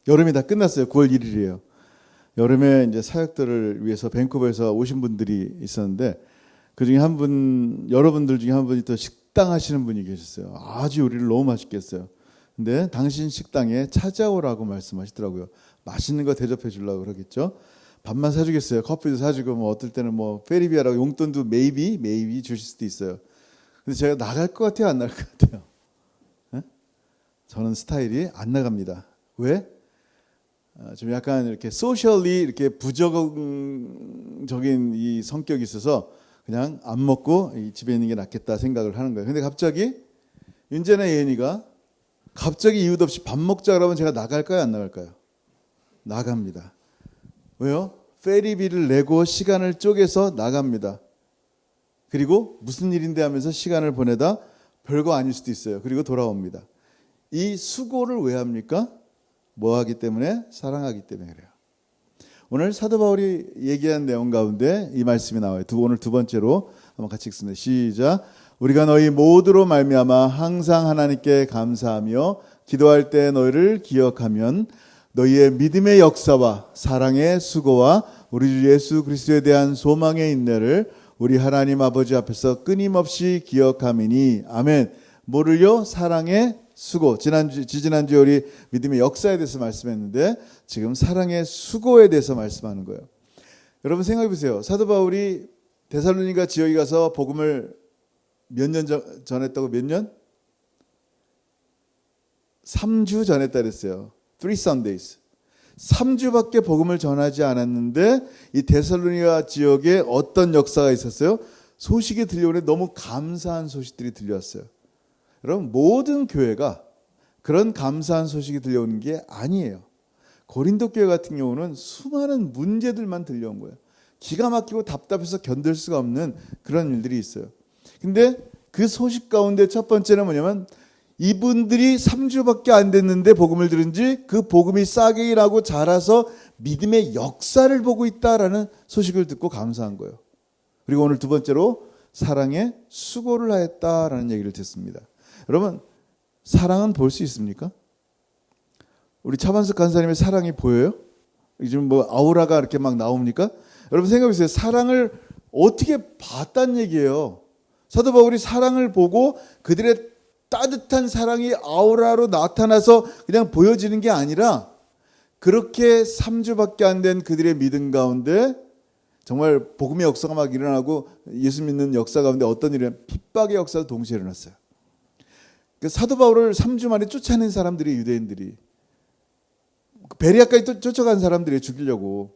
여름이 다 끝났어요. 9월 1일이에요. 여름에 이제 사역들을 위해서 밴쿠버에서 오신 분들이 있었는데 그 중에 한 분, 여러분들 중에 한 분이 또 식당 하시는 분이 계셨어요. 아주 요리를 너무 맛있게 했어요. 근데 당신 식당에 찾아오라고 말씀하시더라고요. 맛있는 거 대접해 주려고 그러겠죠. 밥만 사주겠어요. 커피도 사주고 뭐 어떨 때는 뭐 페리비아라고 용돈도 maybe 주실 수도 있어요. 근데 제가 나갈 것 같아요, 안 나갈 것 같아요? 네? 저는 스타일이 안 나갑니다. 왜? 좀 약간 이렇게 소셜리 이렇게 부적응적인 이 성격이 있어서 그냥 안 먹고 집에 있는 게 낫겠다 생각을 하는 거예요. 근데 갑자기 윤재나 예은이가 갑자기 이유도 없이 밥 먹자 그러면 제가 나갈까요, 안 나갈까요? 나갑니다. 왜요? 페리비를 내고 시간을 쪼개서 나갑니다. 그리고 무슨 일인데 하면서 시간을 보내다 별거 아닐 수도 있어요. 그리고 돌아옵니다. 이 수고를 왜 합니까? 뭐 하기 때문에? 사랑하기 때문에 그래요. 오늘 사도 바울이 얘기한 내용 가운데 이 말씀이 나와요. 오늘 두 번째로 한번 같이 읽습니다. 시작. 우리가 너희 모두로 말미암아 항상 하나님께 감사하며 기도할 때 너희를 기억하면 너희의 믿음의 역사와 사랑의 수고와 우리 주 예수 그리스도에 대한 소망의 인내를 우리 하나님 아버지 앞에서 끊임없이 기억함이니 아멘. 뭐를요? 사랑의 수고. 지지난주에 우리 믿음의 역사에 대해서 말씀했는데 지금 사랑의 수고에 대해서 말씀하는 거예요. 여러분 생각해 보세요. 사도 바울이 데살로니가 지역에 가서 복음을 몇 년 전했다고 몇 년? 3주 전했다 그랬어요. 3 Sundays. 3주밖에 복음을 전하지 않았는데 이 데살로니가 지역에 어떤 역사가 있었어요? 소식이 들려오는데 너무 감사한 소식들이 들려왔어요. 여러분 모든 교회가 그런 감사한 소식이 들려오는 게 아니에요. 고린도 교회 같은 경우는 수많은 문제들만 들려온 거예요. 기가 막히고 답답해서 견딜 수가 없는 그런 일들이 있어요. 근데 그 소식 가운데 첫 번째는 뭐냐면 이분들이 3주밖에 안 됐는데 복음을 들은 지 그 복음이 싹이 나고 자라서 믿음의 역사를 보고 있다라는 소식을 듣고 감사한 거예요. 그리고 오늘 두 번째로 사랑의 수고를 하였다라는 얘기를 듣습니다. 여러분 사랑은 볼 수 있습니까? 우리 차반석 간사님의 사랑이 보여요? 요즘 뭐 아우라가 이렇게 막 나옵니까? 여러분 생각해 보세요. 사랑을 어떻게 봤다는 얘기예요. 사도 바울이 사랑을 보고 그들의 따뜻한 사랑이 아우라로 나타나서 그냥 보여지는 게 아니라 그렇게 3주밖에 안 된 그들의 믿음 가운데 정말 복음의 역사가 막 일어나고 예수 믿는 역사 가운데 어떤 일이 핍박의 역사도 동시에 일어났어요. 사도 바울을 3주 만에 쫓아낸 사람들이 유대인들이 베레아까지 쫓아간 사람들이 죽이려고.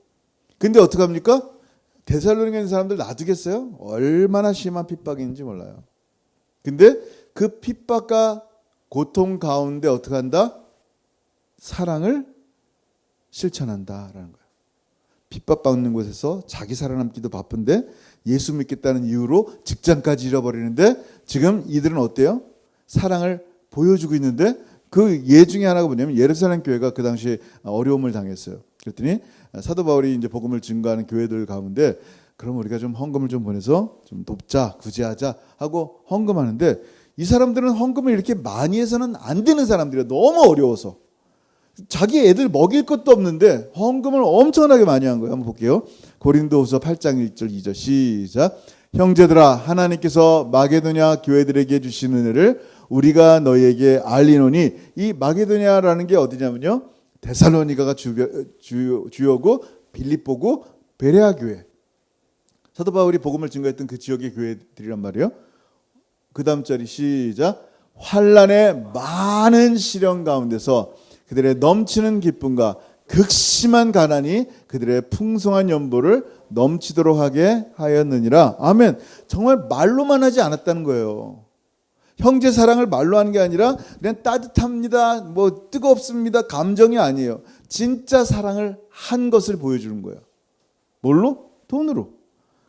근데 어떡합니까? 데살로니가에 있는 사람들 놔두겠어요? 얼마나 심한 핍박인지 몰라요. 근데 그 핍박과 고통 가운데 어떻게 한다? 사랑을 실천한다라는 거예요. 핍박받는 곳에서 자기 살아남기도 바쁜데 예수 믿겠다는 이유로 직장까지 잃어버리는데 지금 이들은 어때요? 사랑을 보여주고 있는데 그 예 중에 하나가 뭐냐면 예루살렘 교회가 그 당시에 어려움을 당했어요. 그랬더니 사도 바울이 이제 복음을 증거하는 교회들 가운데 그럼 우리가 좀 헌금을 좀 보내서 좀 돕자, 구제하자 하고 헌금하는데 이 사람들은 헌금을 이렇게 많이 해서는 안 되는 사람들이에요. 너무 어려워서. 자기 애들 먹일 것도 없는데 헌금을 엄청나게 많이 한 거예요. 한번 볼게요. 고린도후서 8장 1절 2절 시작. 형제들아 하나님께서 마게도냐 교회들에게 주신 은혜를 우리가 너희에게 알리노니 이 마게도냐라는 게 어디냐면요. 데살로니가가 주요고 빌립보고 베레아 교회. 사도 바울이 복음을 증거했던 그 지역의 교회들이란 말이에요. 그 다음 절이 시작. 환난의 많은 시련 가운데서 그들의 넘치는 기쁨과 극심한 가난이 그들의 풍성한 연보를 넘치도록 하게 하였느니라. 아멘. 정말 말로만 하지 않았다는 거예요. 형제 사랑을 말로 하는 게 아니라 그냥 따뜻합니다, 뭐 뜨겁습니다, 감정이 아니에요. 진짜 사랑을 한 것을 보여주는 거예요. 뭘로? 돈으로.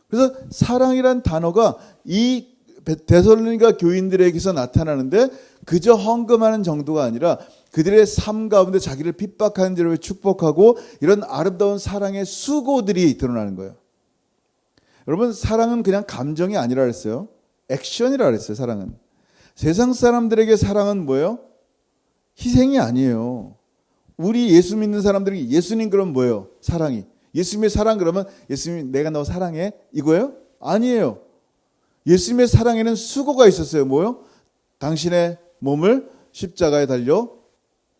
그래서 사랑이란 단어가 이 데살로니가 교인들에게서 나타나는데 그저 헌금하는 정도가 아니라 그들의 삶 가운데 자기를 핍박하는 자를 축복하고 이런 아름다운 사랑의 수고들이 드러나는 거예요. 여러분 사랑은 그냥 감정이 아니라 그랬어요. 액션이라 그랬어요. 사랑은. 세상 사람들에게 사랑은 뭐예요? 희생이 아니에요. 우리 예수 믿는 사람들이 예수님 그럼 뭐예요? 사랑이. 예수님의 사랑 그러면 예수님 내가 너 사랑해? 이거예요? 아니에요. 예수님의 사랑에는 수고가 있었어요. 뭐요? 당신의 몸을 십자가에 달려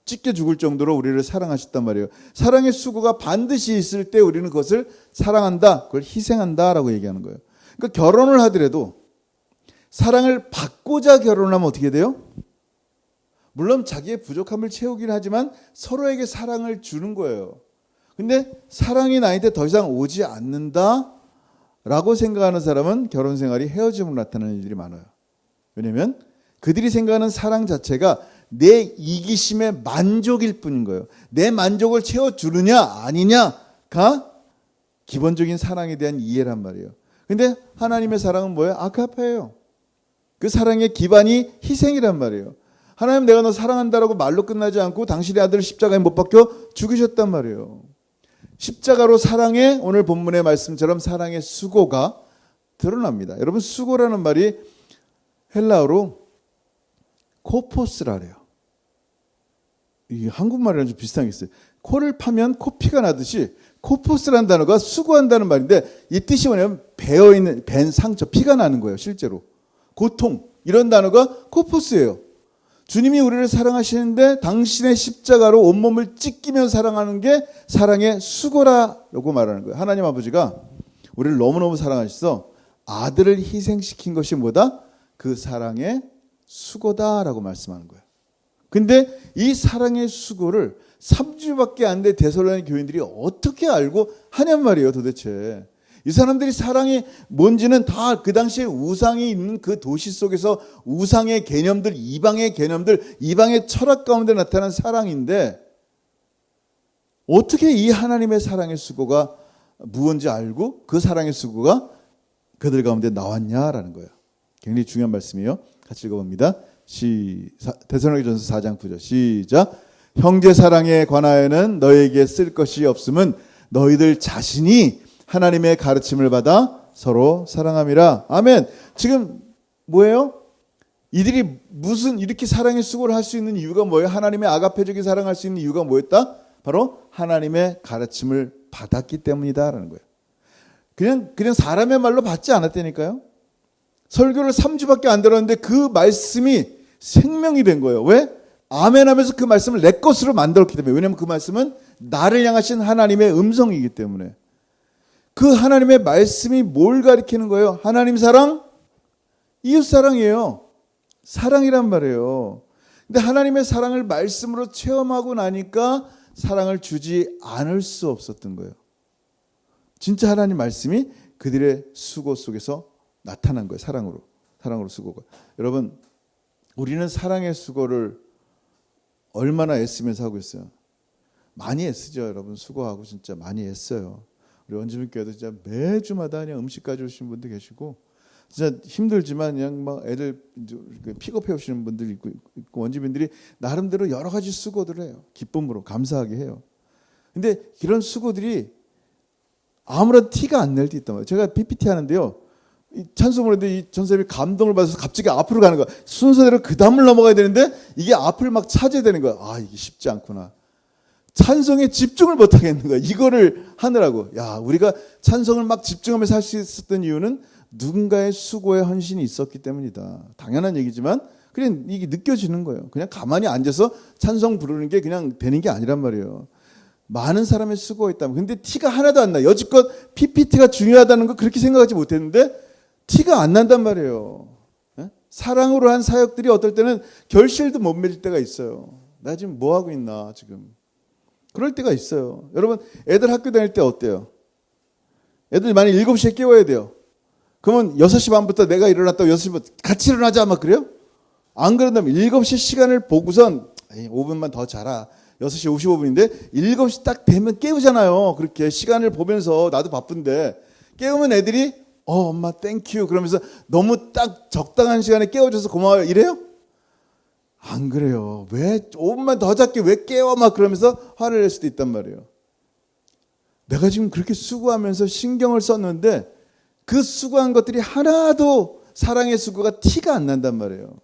찢겨 죽을 정도로 우리를 사랑하셨단 말이에요. 사랑의 수고가 반드시 있을 때 우리는 그것을 사랑한다, 그걸 희생한다라고 얘기하는 거예요. 그러니까 결혼을 하더라도 사랑을 받고자 결혼하면 어떻게 돼요? 물론 자기의 부족함을 채우긴 하지만 서로에게 사랑을 주는 거예요. 근데 사랑이 나한테 더 이상 오지 않는다라고 생각하는 사람은 결혼 생활이 헤어짐으로 나타나는 일들이 많아요. 왜냐하면 그들이 생각하는 사랑 자체가 내 이기심의 만족일 뿐인 거예요. 내 만족을 채워주느냐 아니냐가 기본적인 사랑에 대한 이해란 말이에요. 근데 하나님의 사랑은 뭐예요? 아가페예요. 그 사랑의 기반이 희생이란 말이에요. 하나님 내가 너 사랑한다라고 말로 끝나지 않고 당신의 아들을 십자가에 못 박혀 죽이셨단 말이에요. 십자가로 사랑의 오늘 본문의 말씀처럼 사랑의 수고가 드러납니다. 여러분 수고라는 말이 헬라어로 코포스라래요. 이 한국말이랑 좀 비슷한 게 있어요. 코를 파면 코피가 나듯이 코포스라는 단어가 수고한다는 말인데 이 뜻이 뭐냐면 배어있는 벤 상처, 피가 나는 거예요. 실제로. 고통 이런 단어가 코포스예요. 주님이 우리를 사랑하시는데 당신의 십자가로 온몸을 찢기며 사랑하는 게 사랑의 수고라고 말하는 거예요. 하나님 아버지가 우리를 너무너무 사랑하셔서 아들을 희생시킨 것이 뭐다? 그 사랑의 수고다라고 말씀하는 거예요. 근데 이 사랑의 수고를 3주밖에 안 된 데살로니가 교인들이 어떻게 알고 하냔 말이에요. 도대체 이 사람들이 사랑이 뭔지는 다 그 당시에 우상이 있는 그 도시 속에서 우상의 개념들, 이방의 개념들, 이방의 철학 가운데 나타난 사랑인데 어떻게 이 하나님의 사랑의 수고가 무언지 알고 그 사랑의 수고가 그들 가운데 나왔냐라는 거예요. 굉장히 중요한 말씀이에요. 같이 읽어봅니다. 데살로니가전서 4장 9절 시작. 형제 사랑에 관하여는 너에게 쓸 것이 없음은 너희들 자신이 하나님의 가르침을 받아 서로 사랑함이라. 아멘. 지금 뭐예요? 이들이 무슨 이렇게 사랑의 수고를 할 수 있는 이유가 뭐예요? 하나님의 아가페적인 사랑할 수 있는 이유가 뭐였다? 바로 하나님의 가르침을 받았기 때문이다라는 거예요. 그냥 사람의 말로 받지 않았다니까요. 설교를 3주밖에 안 들었는데 그 말씀이 생명이 된 거예요. 왜? 아멘 하면서 그 말씀을 내 것으로 만들었기 때문에. 왜냐하면 그 말씀은 나를 향하신 하나님의 음성이기 때문에. 그 하나님의 말씀이 뭘 가리키는 거예요? 하나님 사랑, 이웃 사랑이에요. 사랑이란 말이에요. 근데 하나님의 사랑을 말씀으로 체험하고 나니까 사랑을 주지 않을 수 없었던 거예요. 진짜 하나님 말씀이 그들의 수고 속에서 나타난 거예요. 사랑으로 수고가. 여러분, 우리는 사랑의 수고를 얼마나 애쓰면서 하고 있어요. 많이 애쓰죠. 여러분 수고하고 진짜 많이 애써요. 우리 원주민교회도 진짜 매주마다 그냥 음식 가져오시는 분들 계시고 진짜 힘들지만 그냥 막 애들 픽업해 오시는 분들 있고 원주민들이 나름대로 여러 가지 수고들을 해요. 기쁨으로 감사하게 해요. 근데 이런 수고들이 아무런 티가 안 날 때 있단 말이에요. 제가 PPT 하는데요. 찬송을 했는데 이 전사님이 감동을 받아서 갑자기 앞으로 가는 거야. 순서대로 그 다음을 넘어가야 되는데 이게 앞을 막 찾아야 되는 거야. 아, 이게 쉽지 않구나. 찬송에 집중을 못 하겠는 거야. 이거를 하느라고. 야, 우리가 찬송을 막 집중하면서 할 수 있었던 이유는 누군가의 수고에 헌신이 있었기 때문이다. 당연한 얘기지만 그냥 이게 느껴지는 거예요. 그냥 가만히 앉아서 찬송 부르는 게 그냥 되는 게 아니란 말이에요. 많은 사람의 수고가 있다면. 근데 티가 하나도 안 나. 여지껏 PPT가 중요하다는 거 그렇게 생각하지 못했는데 티가 안 난단 말이에요. 사랑으로 한 사역들이 어떨 때는 결실도 못 맺을 때가 있어요. 나 지금 뭐 하고 있나 지금. 그럴 때가 있어요. 여러분 애들 학교 다닐 때 어때요? 애들 만약 7시에 깨워야 돼요. 그러면 6시 반부터 내가 일어났다고 6시 반부터 같이 일어나자 막 그래요? 안 그런다면 7시 시간을 보고선 5분만 더 자라. 6시 55분인데 7시 딱 되면 깨우잖아요. 그렇게 시간을 보면서 나도 바쁜데 깨우면 애들이 엄마 땡큐 그러면서 너무 딱 적당한 시간에 깨워줘서 고마워요 이래요? 안 그래요. 왜 5분만 더 잤게 왜 깨워 막 그러면서 화를 낼 수도 있단 말이에요. 내가 지금 그렇게 수고하면서 신경을 썼는데 그 수고한 것들이 하나도 사랑의 수고가 티가 안 난단 말이에요.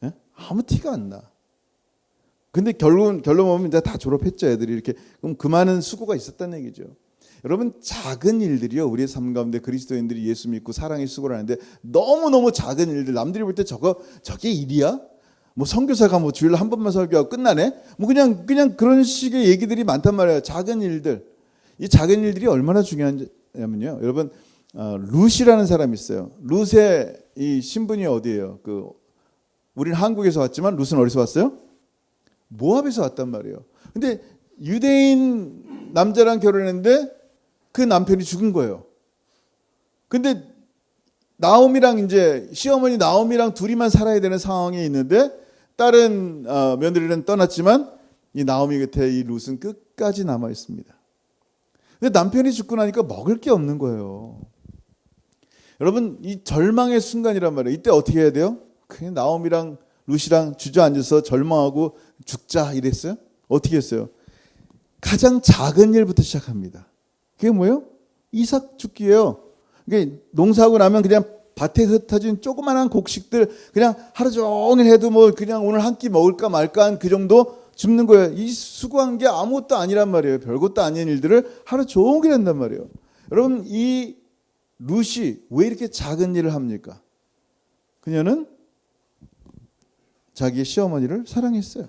예? 아무 티가 안 나. 근데 결론 보면 이제 다 졸업했죠, 애들이. 이렇게. 그럼 그 많은 수고가 있었다는 얘기죠. 여러분, 작은 일들이요, 우리의 삶 가운데 그리스도인들이 예수 믿고 사랑의 수고를 하는데 너무너무 작은 일들, 남들이 볼 때 저게 일이야? 뭐 선교사가 뭐 주일날 한 번만 설교하고 끝나네? 뭐 그냥 그런 식의 얘기들이 많단 말이에요. 작은 일들. 이 작은 일들이 얼마나 중요하냐면요, 여러분, 룻이라는 사람이 있어요. 룻의 이 신분이 어디예요? 우리는 한국에서 왔지만 룻은 어디서 왔어요? 모압에서 왔단 말이에요. 근데 유대인 남자랑 결혼했는데 그 남편이 죽은 거예요. 근데 나오미랑 이제 시어머니 나오미랑 둘이만 살아야 되는 상황에 있는데 다른 며느리는 떠났지만 이 나오미 곁에 이 룻은 끝까지 남아 있습니다. 근데 남편이 죽고 나니까 먹을 게 없는 거예요. 여러분, 이 절망의 순간이란 말이에요. 이때 어떻게 해야 돼요? 그냥 나오미랑 룻이랑 주저앉아서 절망하고 죽자 이랬어요? 어떻게 했어요? 가장 작은 일부터 시작합니다. 그게 뭐예요? 이삭 죽기예요. 그게 농사하고 나면 그냥 밭에 흩어진 조그만한 곡식들 그냥 하루 종일 해도 뭐 그냥 오늘 한 끼 먹을까 말까 한 그 정도 줍는 거예요. 이 수고한 게 아무것도 아니란 말이에요. 별것도 아닌 일들을 하루 종일 한단 말이에요. 여러분, 이 룻이 왜 이렇게 작은 일을 합니까? 그녀는 자기의 시어머니를 사랑했어요.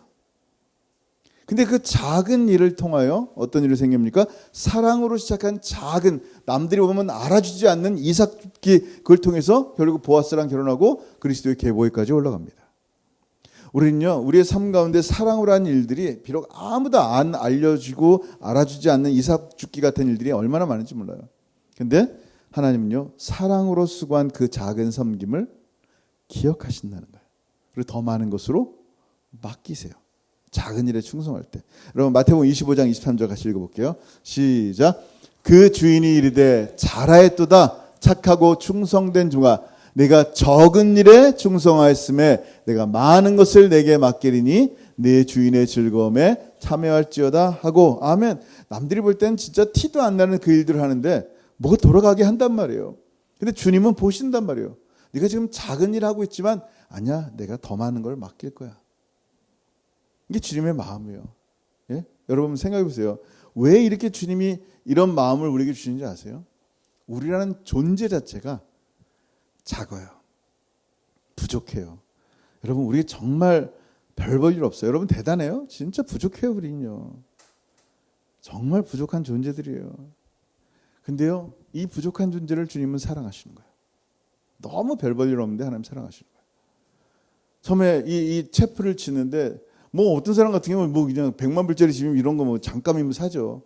근데 그 작은 일을 통하여 어떤 일이 생깁니까? 사랑으로 시작한 작은, 남들이 보면 알아주지 않는 이삭 죽기, 그걸 통해서 결국 보아스랑 결혼하고 그리스도의 계보에까지 올라갑니다. 우리는요, 우리의 삶 가운데 사랑으로 한 일들이 비록 아무도 안 알려주고 알아주지 않는 이삭 죽기 같은 일들이 얼마나 많은지 몰라요. 근데 하나님은요, 사랑으로 수고한 그 작은 섬김을 기억하신다는 거예요. 그리고 더 많은 것으로 맡기세요. 작은 일에 충성할 때. 여러분, 마태복음 25장 23절 같이 읽어볼게요. 시작. 그 주인이 이르되 잘하였도다 착하고 충성된 종아, 내가 적은 일에 충성하였음에 내가 많은 것을 내게 맡기리니 내 주인의 즐거움에 참여할지어다 하고. 아멘. 남들이 볼 때는 진짜 티도 안 나는 그 일들을 하는데 뭐가 돌아가게 한단 말이에요. 근데 주님은 보신단 말이에요. 네가 지금 작은 일 하고 있지만 아니야, 내가 더 많은 걸 맡길 거야. 이게 주님의 마음이에요. 예? 여러분 생각해 보세요. 왜 이렇게 주님이 이런 마음을 우리에게 주시는지 아세요? 우리라는 존재 자체가 작아요. 부족해요. 여러분, 우리 정말 별 볼 일 없어요. 여러분 대단해요. 진짜 부족해요. 우리는요. 정말 부족한 존재들이에요. 근데요, 이 부족한 존재를 주님은 사랑하시는 거예요. 너무 별 볼 일 없는데 하나님 사랑하시는 거예요. 처음에 이 체프를 치는데 뭐 어떤 사람 같은 경우는 뭐 그냥 100만 불짜리 집이면 이런 거 뭐 잠깐이면 사죠.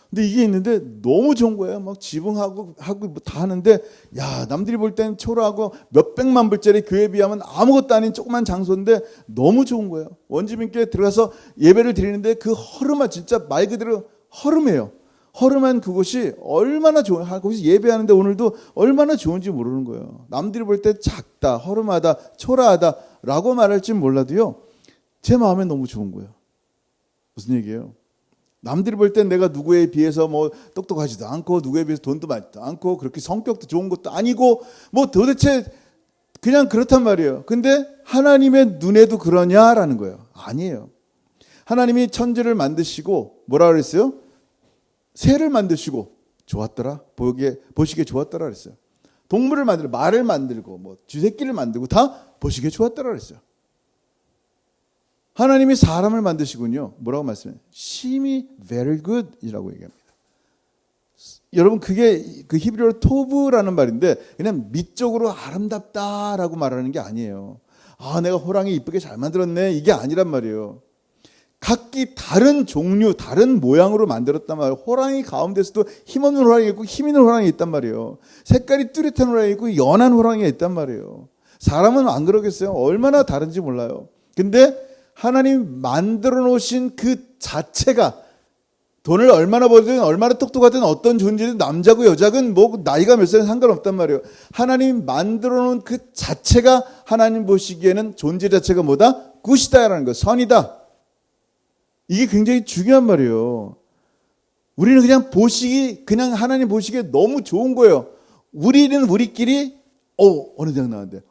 근데 이게 있는데 너무 좋은 거예요. 막 지붕하고 뭐 다 하는데, 야, 남들이 볼 땐 초라하고 몇백만 불짜리 교회에 비하면 아무것도 아닌 조그만 장소인데 너무 좋은 거예요. 원주민께 들어가서 예배를 드리는데 그 허름한, 진짜 말 그대로 허름해요. 허름한 그곳이 얼마나 좋은, 거기서 예배하는데 오늘도 얼마나 좋은지 모르는 거예요. 남들이 볼 때 작다, 허름하다, 초라하다라고 말할지 몰라도요, 제 마음에 너무 좋은 거예요. 무슨 얘기예요? 남들이 볼 땐 내가 누구에 비해서 뭐 똑똑하지도 않고 누구에 비해서 돈도 많지도 않고 그렇게 성격도 좋은 것도 아니고 뭐 도대체 그냥 그렇단 말이에요. 근데 하나님의 눈에도 그러냐라는 거예요. 아니에요. 하나님이 천지를 만드시고 뭐라 그랬어요? 새를 만드시고 좋았더라. 보시기에 좋았더라 그랬어요. 동물을 만들고 말을 만들고 뭐 쥐새끼를 만들고 다 보시기에 좋았더라 그랬어요. 하나님이 사람을 만드시군요. 뭐라고 말씀해요? 심히 very good 이라고 얘기합니다. 여러분, 그게 그 히브리어로 토브라는 말인데 그냥 미적으로 아름답다라고 말하는 게 아니에요. 아, 내가 호랑이 이쁘게 잘 만들었네, 이게 아니란 말이에요. 각기 다른 종류, 다른 모양으로 만들었단 말이에요. 호랑이 가운데서도 힘없는 호랑이 있고 힘 있는 호랑이 있단 말이에요. 색깔이 뚜렷한 호랑이 있고 연한 호랑이가 있단 말이에요. 사람은 안 그러겠어요? 얼마나 다른지 몰라요. 근데 하나님 만들어 놓으신 그 자체가, 돈을 얼마나 벌든 얼마나 똑똑하든 어떤 존재든 남자고 여자든 뭐 나이가 몇 살은 상관없단 말이에요. 하나님 만들어 놓은 그 자체가 하나님 보시기에는 존재 자체가 뭐다? 굿이다라는 거, 선이다. 이게 굉장히 중요한 말이에요. 우리는 그냥 하나님 보시기에 너무 좋은 거예요. 우리는 우리끼리 어느 대학 나왔는데,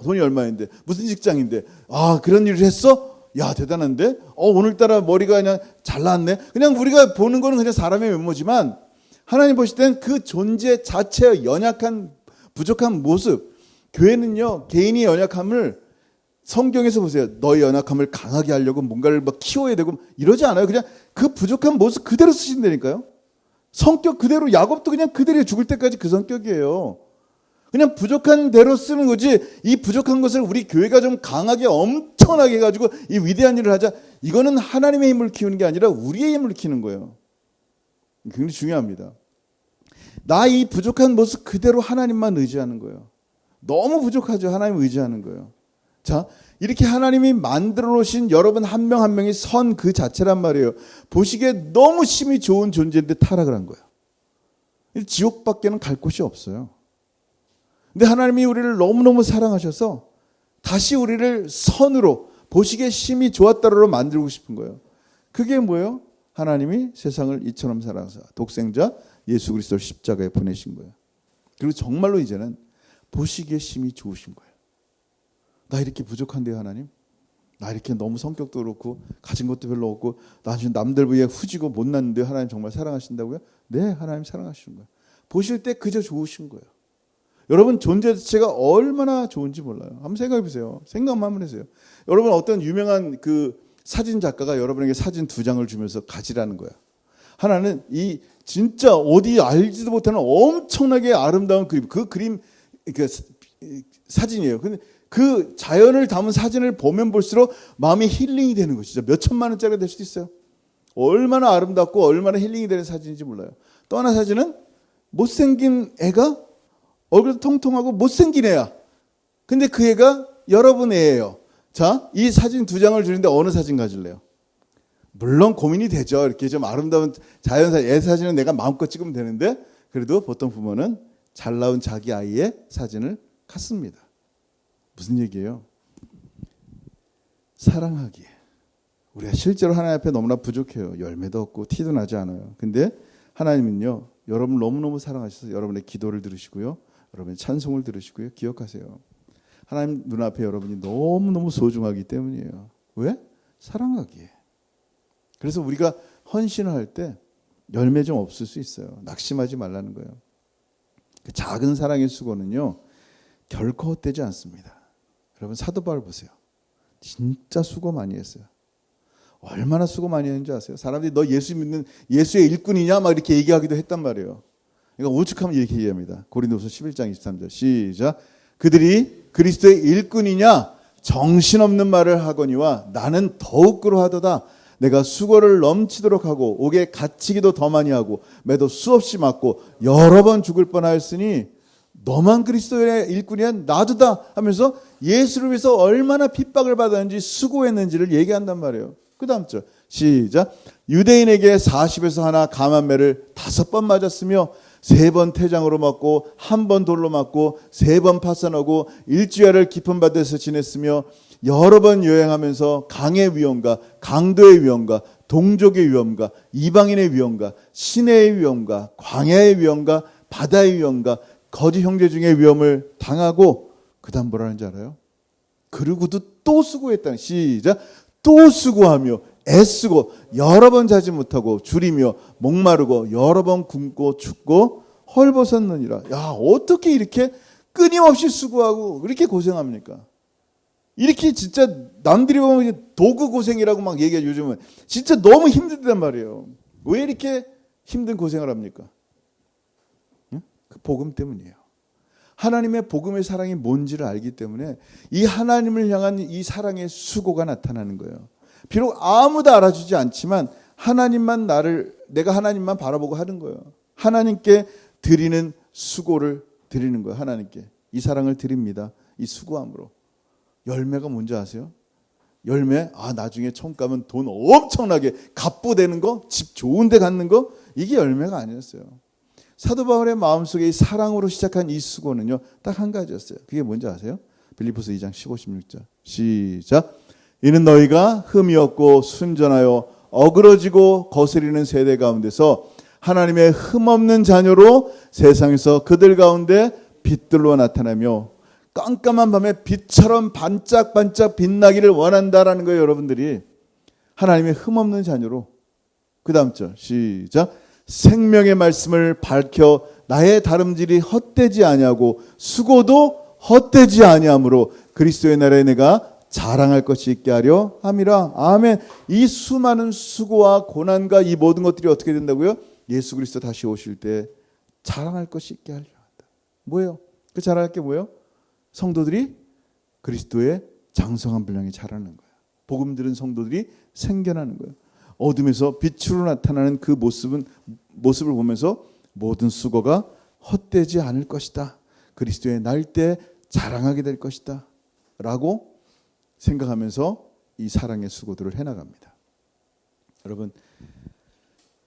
돈이 얼마인데, 무슨 직장인데, 아, 그런 일을 했어? 야 대단한데? 오늘따라 머리가 그냥 잘났네. 그냥 우리가 보는 거는 그냥 사람의 외모지만 하나님 보실 땐 그 존재 자체의 연약한 부족한 모습. 교회는요 개인의 연약함을 성경에서 보세요. 너의 연약함을 강하게 하려고 뭔가를 막 키워야 되고 이러지 않아요. 그냥 그 부족한 모습 그대로 쓰신다니까요. 성격 그대로. 야곱도 그냥 그대로 죽을 때까지 그 성격이에요. 그냥 부족한 대로 쓰는 거지. 이 부족한 것을 우리 교회가 좀 강하게 엄청나게 해가지고 이 위대한 일을 하자. 이거는 하나님의 힘을 키우는 게 아니라 우리의 힘을 키우는 거예요. 굉장히 중요합니다. 나 이 부족한 모습 그대로 하나님만 의지하는 거예요. 너무 부족하죠. 하나님 의지하는 거예요. 자, 이렇게 하나님이 만들어 놓으신 여러분 한 명 한 명이 선 그 자체란 말이에요. 보시기에 너무 힘이 좋은 존재인데 타락을 한 거예요. 지옥밖에는 갈 곳이 없어요. 근데 하나님이 우리를 너무너무 사랑하셔서 다시 우리를 선으로 보시기에 힘이 좋았다로 만들고 싶은 거예요. 그게 뭐예요? 하나님이 세상을 이처럼 사랑하사 독생자 예수 그리스도를 십자가에 보내신 거예요. 그리고 정말로 이제는 보시기에 힘이 좋으신 거예요. 나 이렇게 부족한데요, 하나님? 나 이렇게 너무 성격도 그렇고 가진 것도 별로 없고 나 지금 남들 위해 후지고 못났는데 하나님 정말 사랑하신다고요? 네, 하나님 사랑하시는 거예요. 보실 때 그저 좋으신 거예요. 여러분 존재 자체가 얼마나 좋은지 몰라요. 한번 생각해 보세요. 생각만 한번 해보세요. 여러분 어떤 유명한 그 사진 작가가 여러분에게 사진 2장을 주면서 가지라는 거예요. 하나는 이 진짜 어디 알지도 못하는 엄청나게 아름다운 그림, 그 그림 그 사진이에요. 근데 그 자연을 담은 사진을 보면 볼수록 마음이 힐링이 되는 거죠. 몇 천만 원짜리가 될 수도 있어요. 얼마나 아름답고 얼마나 힐링이 되는 사진인지 몰라요. 또 하나 사진은 못생긴 애가 얼굴도 통통하고 못생긴 애야. 근데 그 애가 여러분 애예요. 자, 이 사진 2장을 주는데 어느 사진 가질래요? 물론 고민이 되죠. 이렇게 좀 아름다운 자연사진, 애 사진은 내가 마음껏 찍으면 되는데 그래도 보통 부모는 잘 나온 자기 아이의 사진을 갖습니다. 무슨 얘기예요? 사랑하기에. 우리가 실제로 하나님 앞에 너무나 부족해요. 열매도 없고 티도 나지 않아요. 근데 하나님은요, 여러분을 너무너무 사랑하셔서 여러분의 기도를 들으시고요. 여러분의 찬송을 들으시고요. 기억하세요. 하나님 눈앞에 여러분이 너무너무 소중하기 때문이에요. 왜? 사랑하기에. 그래서 우리가 헌신을 할 때 열매 좀 없을 수 있어요. 낙심하지 말라는 거예요. 그 작은 사랑의 수고는요, 결코 헛되지 않습니다. 여러분 사도 바울 보세요. 진짜 수고 많이 했어요. 얼마나 수고 많이 했는지 아세요? 사람들이 너 예수 믿는 예수의 일꾼이냐 막 이렇게 얘기하기도 했단 말이에요. 그러니까 오죽하면 이렇게 얘기합니다. 고린도서 11장 23절 시작. 그들이 그리스도의 일꾼이냐 정신없는 말을 하거니와 나는 더욱 그러하도다. 내가 수고를 넘치도록 하고 옥에 갇히기도 더 많이 하고 매도 수없이 맞고 여러 번 죽을 뻔하였으니 너만 그리스도의 일꾼이야 나도다 하면서 예수를 위해서 얼마나 핍박을 받았는지 수고했는지를 얘기한단 말이에요. 그 다음 절 시작. 유대인에게 40에서 하나 감한매를 5번 맞았으며 3번 태장으로 맞고 1번 돌로 맞고 3번 파산하고 일주일을 깊은 바다에서 지냈으며 여러 번 여행하면서 강의 위험과 강도의 위험과 동족의 위험과 이방인의 위험과 시내의 위험과 광야의 위험과 바다의 위험과 거짓 형제 중의 위험을 당하고 그 다음 뭐라는지 알아요? 그러고도 또 수고했다는 시작. 또 수고하며 애쓰고 여러 번 자지 못하고 줄이며 목마르고 여러 번 굶고 춥고 헐벗었느니라. 야, 어떻게 이렇게 끊임없이 수고하고 그렇게 고생합니까? 이렇게 진짜 남들이 보면 도구 고생이라고 막 얘기해. 요즘은 진짜 너무 힘들단 말이에요. 왜 이렇게 힘든 고생을 합니까? 응? 그 복음 때문이에요. 하나님의 복음의 사랑이 뭔지를 알기 때문에 이 하나님을 향한 이 사랑의 수고가 나타나는 거예요. 비록 아무도 알아주지 않지만 하나님만 내가 하나님만 바라보고 하는 거예요. 하나님께 드리는 수고를 드리는 거예요. 하나님께 이 사랑을 드립니다. 이 수고함으로. 열매가 뭔지 아세요? 열매, 나중에 처음 가면 돈 엄청나게 갑부되는 거, 집 좋은 데 갖는 거, 이게 열매가 아니었어요. 사도 바울의 마음속에 이 사랑으로 시작한 이 수고는요, 딱 한 가지였어요. 그게 뭔지 아세요? 빌립보서 2장 15, 16절 시작. 이는 너희가 흠이 없고 순전하여 어그러지고 거스리는 세대 가운데서 하나님의 흠없는 자녀로 세상에서 그들 가운데 빛들로 나타나며 깜깜한 밤에 빛처럼 반짝반짝 빛나기를 원한다라는 거예요, 여러분들이. 하나님의 흠없는 자녀로. 그 다음 절 시작. 생명의 말씀을 밝혀 나의 다름질이 헛되지 아니하고 수고도 헛되지 아니하므로 그리스도의 날에 내가 자랑할 것이 있게 하려 함이라. 아멘. 이 수많은 수고와 고난과 이 모든 것들이 어떻게 된다고요? 예수 그리스도 다시 오실 때 자랑할 것이 있게 하려 한다. 뭐예요? 그 자랑할 게 뭐예요? 성도들이 그리스도의 장성한 분량에 자라는 거예요. 복음 들은 성도들이 생겨나는 거예요. 어둠에서 빛으로 나타나는 그 모습을 보면서 모든 수고가 헛되지 않을 것이다. 그리스도의 날 때 자랑하게 될 것이다. 라고 생각하면서 이 사랑의 수고들을 해나갑니다. 여러분,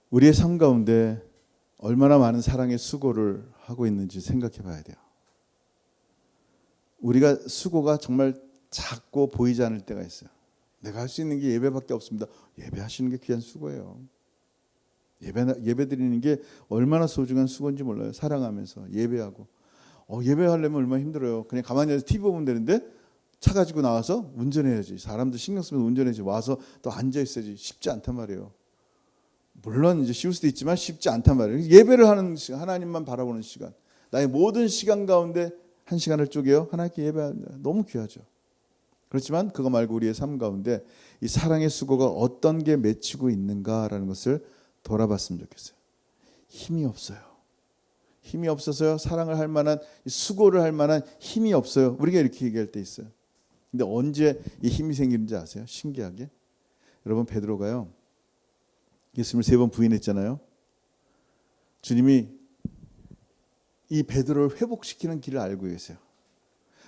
우리의 삶 가운데 얼마나 많은 사랑의 수고를 하고 있는지 생각해 봐야 돼요. 우리가 수고가 정말 작고 보이지 않을 때가 있어요. 내가 할 수 있는 게 예배밖에 없습니다. 예배하시는 게 귀한 수고예요. 예배 드리는 게 얼마나 소중한 수고인지 몰라요. 사랑하면서 예배하고. 예배하려면 얼마나 힘들어요. 그냥 가만히 앉아서 TV 보면 되는데 차 가지고 나와서 운전해야지. 사람들 신경 쓰면서 운전해야지. 와서 또 앉아 있어야지. 쉽지 않단 말이에요. 물론 이제 쉬울 수도 있지만 쉽지 않단 말이에요. 예배를 하는 시간, 하나님만 바라보는 시간. 나의 모든 시간 가운데 한 시간을 쪼개요. 하나님께 예배합니다. 너무 귀하죠. 그렇지만 그거 말고 우리의 삶 가운데 이 사랑의 수고가 어떤 게 맺히고 있는가라는 것을 돌아봤으면 좋겠어요. 힘이 없어요. 힘이 없어서요. 사랑을 할 만한, 수고를 할 만한 힘이 없어요. 우리가 이렇게 얘기할 때 있어요. 근데 언제 이 힘이 생기는지 아세요? 신기하게. 여러분, 베드로가요, 예수님을 3번 부인했잖아요. 주님이 이 베드로를 회복시키는 길을 알고 계세요.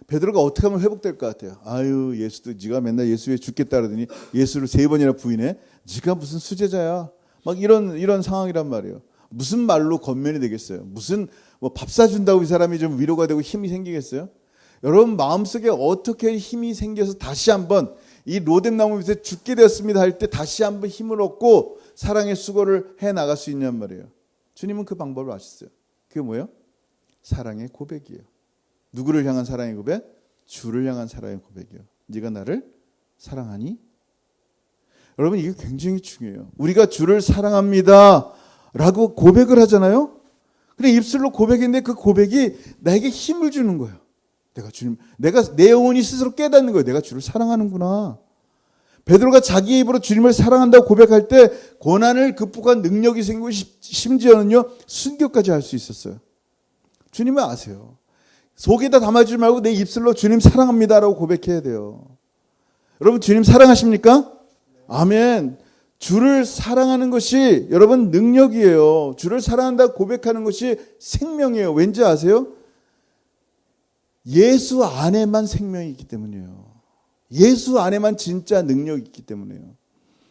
베드로가 어떻게 하면 회복될 것 같아요? 아유, 예수도 네가 맨날 예수 위해 죽겠다 그러더니 예수를 3번이나 부인해? 네가 무슨 수제자야? 막 이런 상황이란 말이에요. 무슨 말로 건면이 되겠어요? 무슨 밥 사준다고 이 사람이 좀 위로가 되고 힘이 생기겠어요? 여러분 마음속에 어떻게 힘이 생겨서 다시 한번 이 로뎀나무 밑에 죽게 되었습니다 할 때 다시 한번 힘을 얻고 사랑의 수고를 해 나갈 수 있냔 말이에요. 주님은 그 방법을 아셨어요. 그게 뭐예요? 사랑의 고백이에요. 누구를 향한 사랑의 고백? 주를 향한 사랑의 고백이에요. 네가 나를 사랑하니? 여러분, 이게 굉장히 중요해요. 우리가 주를 사랑합니다 라고 고백을 하잖아요. 근데 입술로 고백인데 그 고백이 나에게 힘을 주는 거예요. 내가 내 영혼이 스스로 깨닫는 거예요. 내가 주를 사랑하는구나. 베드로가 자기 입으로 주님을 사랑한다고 고백할 때 고난을 극복한 능력이 생기고 심지어는요 순교까지 할 수 있었어요. 주님은 아세요. 속에다 담아주지 말고 내 입술로 주님 사랑합니다라고 고백해야 돼요. 여러분, 주님 사랑하십니까? 아멘. 주를 사랑하는 것이 여러분 능력이에요. 주를 사랑한다고 고백하는 것이 생명이에요. 왠지 아세요? 예수 안에만 생명이 있기 때문이에요. 예수 안에만 진짜 능력이 있기 때문이에요.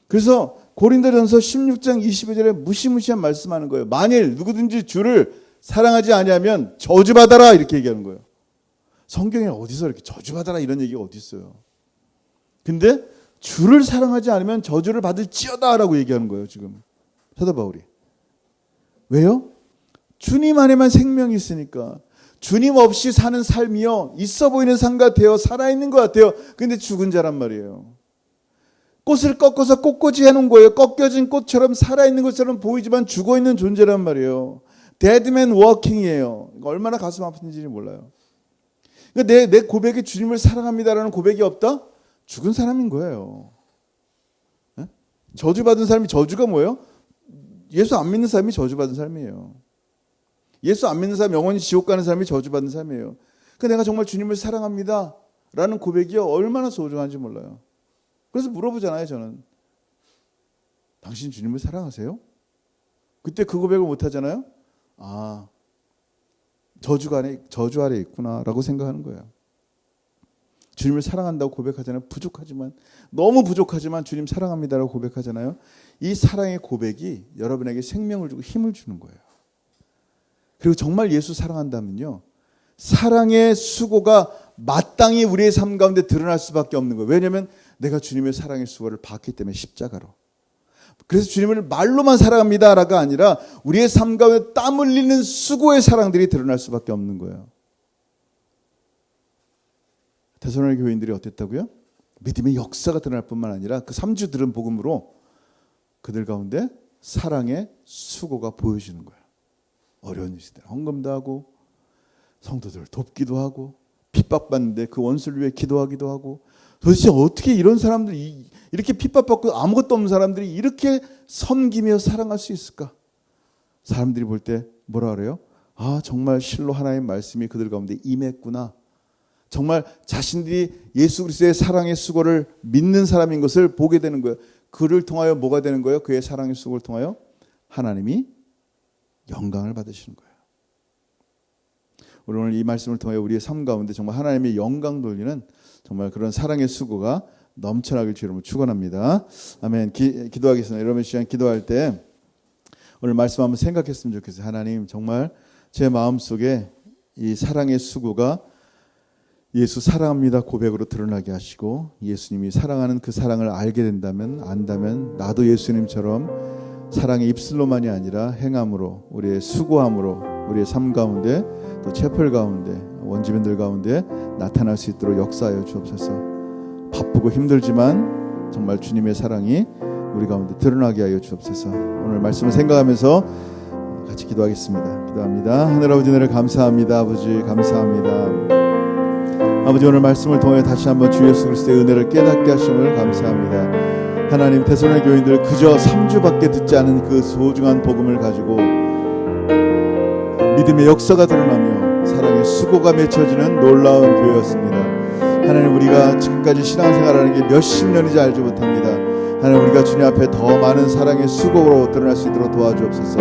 그래서 고린도전서 16장 25절에 무시무시한 말씀하는 거예요. 만일 누구든지 주를 사랑하지 아니하면 저주받아라 이렇게 얘기하는 거예요. 성경에 어디서 이렇게 저주받아라 이런 얘기가 어디 있어요. 근데 주를 사랑하지 않으면 저주를 받을지어다라고 얘기하는 거예요. 지금 사도 바울이. 왜요? 주님 안에만 생명이 있으니까. 주님 없이 사는 삶이요 있어 보이는 삶 같아요. 살아있는 것 같아요. 근데 죽은 자란 말이에요. 꽃을 꺾어서 꽃꽂이 해놓은 거예요. 꺾여진 꽃처럼 살아있는 것처럼 보이지만 죽어있는 존재란 말이에요. 데드맨 워킹이에요. 얼마나 가슴 아픈지 몰라요. 그러니까 내 고백이 주님을 사랑합니다라는 고백이 없다? 죽은 사람인 거예요. 네? 저주받은 사람이, 저주가 뭐예요? 예수 안 믿는 사람이 저주받은 사람이에요. 예수 안 믿는 사람, 영원히 지옥 가는 사람이 저주받은 사람이에요. 그러니까 내가 정말 주님을 사랑합니다 라는 고백이요 얼마나 소중한지 몰라요. 그래서 물어보잖아요. 저는 당신 주님을 사랑하세요? 그때 그 고백을 못 하잖아요. 아, 저주 아래 있구나 라고 생각하는 거예요. 주님을 사랑한다고 고백하잖아요. 부족하지만, 너무 부족하지만 주님 사랑합니다라고 고백하잖아요. 이 사랑의 고백이 여러분에게 생명을 주고 힘을 주는 거예요. 그리고 정말 예수 사랑한다면요, 사랑의 수고가 마땅히 우리의 삶 가운데 드러날 수밖에 없는 거예요. 왜냐하면 내가 주님의 사랑의 수고를 받기 때문에, 십자가로. 그래서 주님을 말로만 사랑합니다라가 아니라 우리의 삶 가운데 땀 흘리는 수고의 사랑들이 드러날 수밖에 없는 거예요. 데살로니가 교인들이 어땠다고요? 믿음의 역사가 드러날 뿐만 아니라 그 3주 들은 복음으로 그들 가운데 사랑의 수고가 보여지는 거예요. 어려운 시대 헌금도 하고 성도들을 돕기도 하고 핍박받는데 그 원수를 위해 기도하기도 하고, 도대체 어떻게 이런 사람들이, 이렇게 핍박받고 아무것도 없는 사람들이 이렇게 섬기며 사랑할 수 있을까? 사람들이 볼 때 뭐라 그래요? 아, 정말 실로 하나님의 말씀이 그들 가운데 임했구나. 정말 자신들이 예수 그리스도의 사랑의 수고를 믿는 사람인 것을 보게 되는 거예요. 그를 통하여 뭐가 되는 거예요? 그의 사랑의 수고를 통하여 하나님이 영광을 받으시는 거예요. 우리 오늘 이 말씀을 통해 우리의 삶 가운데 정말 하나님의 영광 돌리는 정말 그런 사랑의 수고가 넘쳐나길 주님으로 축원합니다. 아멘. 기도하겠습니다. 여러분 시간 기도할 때 오늘 말씀 한번 생각했으면 좋겠어요. 하나님, 정말 제 마음속에 이 사랑의 수고가 예수 사랑합니다 고백으로 드러나게 하시고, 예수님이 사랑하는 그 사랑을 알게 된다면, 안다면 나도 예수님처럼 사랑의 입술로만이 아니라 행함으로, 우리의 수고함으로 우리의 삶 가운데 또 채플 가운데 원주민들 가운데 나타날 수 있도록 역사하여 주옵소서. 바쁘고 힘들지만 정말 주님의 사랑이 우리 가운데 드러나게 하여 주옵소서. 오늘 말씀을 생각하면서 같이 기도하겠습니다. 기도합니다. 하늘 아버지, 은혜를 감사합니다. 아버지 감사합니다. 아버지, 오늘 말씀을 통해 다시 한번 주 예수 그리스도의 은혜를 깨닫게 하심을 감사합니다. 하나님, 데살로니가 교인들 그저 3주밖에 듣지 않은 그 소중한 복음을 가지고 믿음의 역사가 드러나며 사랑의 수고가 맺혀지는 놀라운 교회였습니다. 하나님, 우리가 지금까지 신앙생활하는 게 몇십 년인지 알지 못합니다. 하나님, 우리가 주님 앞에 더 많은 사랑의 수고로 드러날 수 있도록 도와주옵소서.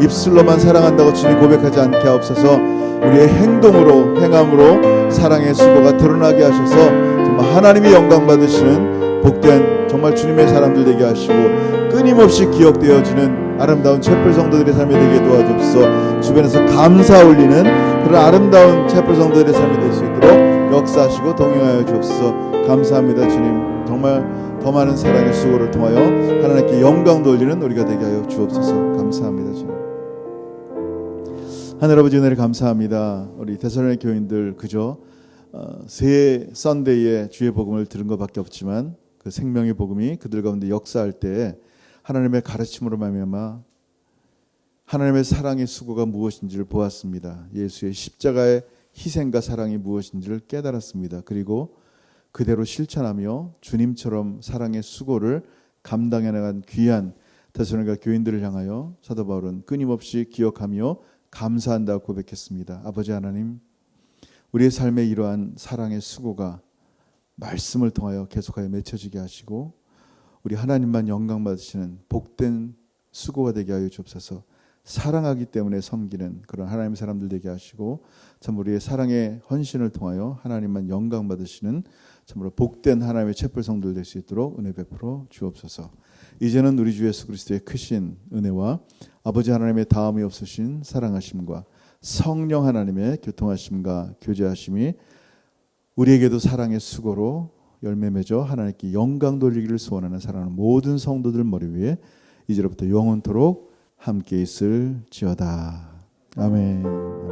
입술로만 사랑한다고 주님 고백하지 않게 하옵소서. 우리의 행동으로, 행함으로 사랑의 수고가 드러나게 하셔서 정말 하나님이 영광 받으시는 복된 정말 주님의 사람들 되게 하시고, 끊임없이 기억되어지는 아름다운 채플 성도들의 삶이 되게 도와주옵소서. 주변에서 감사 올리는 그런 아름다운 채플 성도들의 삶이 될 수 있도록 역사하시고 동행하여 주옵소서. 감사합니다. 주님, 정말 더 많은 사랑의 수고를 통하여 하나님께 영광 돌리는 우리가 되게 하여 주옵소서. 감사합니다. 주님, 하늘아버지 은혜를 감사합니다. 우리 데살로니가 교인들 그저 새 썬데이에 주의 복음을 들은 것밖에 없지만 그 생명의 복음이 그들 가운데 역사할 때 하나님의 가르침으로 말미암아 하나님의 사랑의 수고가 무엇인지를 보았습니다. 예수의 십자가의 희생과 사랑이 무엇인지를 깨달았습니다. 그리고 그대로 실천하며 주님처럼 사랑의 수고를 감당해 나간 귀한 데살로니가 교인들을 향하여 사도 바울은 끊임없이 기억하며 감사한다고 고백했습니다. 아버지 하나님, 우리의 삶에 이러한 사랑의 수고가 말씀을 통하여 계속하여 맺혀지게 하시고 우리 하나님만 영광 받으시는 복된 수고가 되게 하여 주옵소서. 사랑하기 때문에 섬기는 그런 하나님의 사람들 되게 하시고, 참 우리의 사랑의 헌신을 통하여 하나님만 영광 받으시는 참으로 복된 하나님의 채플 성도들 될 수 있도록 은혜 베풀어 주옵소서. 이제는 우리 주 예수 그리스도의 크신 은혜와 아버지 하나님의 다함이 없으신 사랑하심과 성령 하나님의 교통하심과 교제하심이 우리에게도 사랑의 수고로 열매 맺어 하나님께 영광 돌리기를 소원하는 사랑하는 모든 성도들 머리 위에 이제로부터 영원토록 함께 있을지어다. 아멘.